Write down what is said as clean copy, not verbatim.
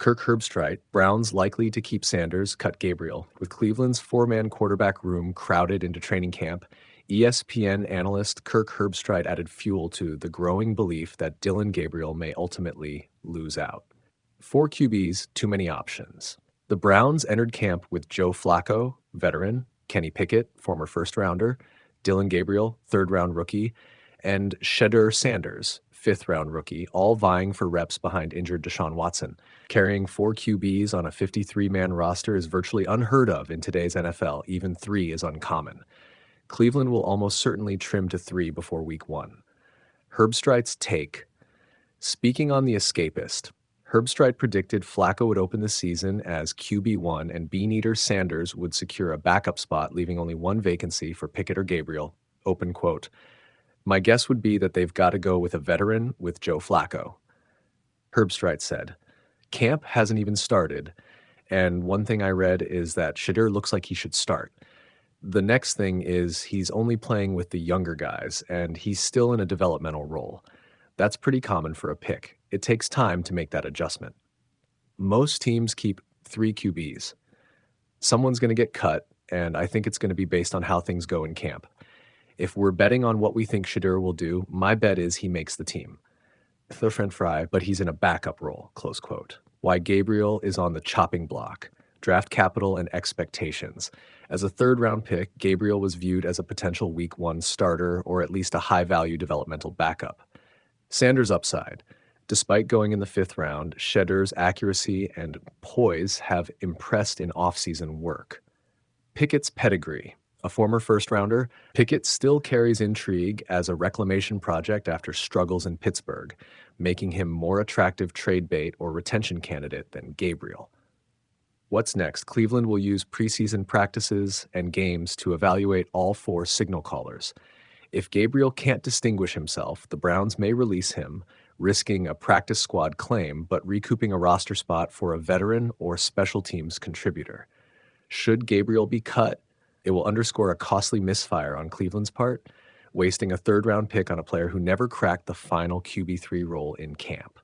Kirk Herbstreit, Browns likely to keep Sanders, cut Gabriel. With Cleveland's four-man quarterback room crowded into training camp, ESPN analyst Kirk Herbstreit added fuel to the growing belief that Dillon Gabriel may ultimately lose out. 4 QBs, too many options. The Browns entered camp with Joe Flacco, veteran, Kenny Pickett, former first-rounder, Dillon Gabriel, third-round rookie, and Shedeur Sanders, fifth-round rookie, all vying for reps behind injured Deshaun Watson. Carrying 4 QBs on a 53-man roster is virtually unheard of in today's NFL. Even 3 is uncommon. Cleveland will almost certainly trim to 3 before week 1. Herbstreit's take. Speaking on The Escapist, Herbstreit predicted Flacco would open the season as QB1 and Bean-Eater Sanders would secure a backup spot, leaving only one vacancy for Pickett or Gabriel. Open quote. My guess would be that they've got to go with a veteran with Joe Flacco. Herbstreit said, camp hasn't even started, and one thing I read is that Shedeur looks like he should start. The next thing is he's only playing with the younger guys, and he's still in a developmental role. That's pretty common for a pick. It takes time to make that adjustment. Most teams keep 3 QBs. Someone's going to get cut, and I think it's going to be based on how things go in camp. If we're betting on what we think Shedeur will do, my bet is he makes the team. The French fry, but he's in a backup role, close quote. Why Gabriel is on the chopping block. Draft capital and expectations. As a third-round pick, Gabriel was viewed as a potential week 1 starter or at least a high-value developmental backup. Sanders' upside. Despite going in the 5th round, Shedeur's accuracy and poise have impressed in offseason work. Pickett's pedigree. A former first-rounder, Pickett still carries intrigue as a reclamation project after struggles in Pittsburgh, making him more attractive trade bait or retention candidate than Gabriel. What's next? Cleveland will use preseason practices and games to evaluate all 4 signal callers. If Gabriel can't distinguish himself, the Browns may release him, risking a practice squad claim but recouping a roster spot for a veteran or special teams contributor. Should Gabriel be cut, it will underscore a costly misfire on Cleveland's part, wasting a third-round pick on a player who never cracked the final QB3 role in camp.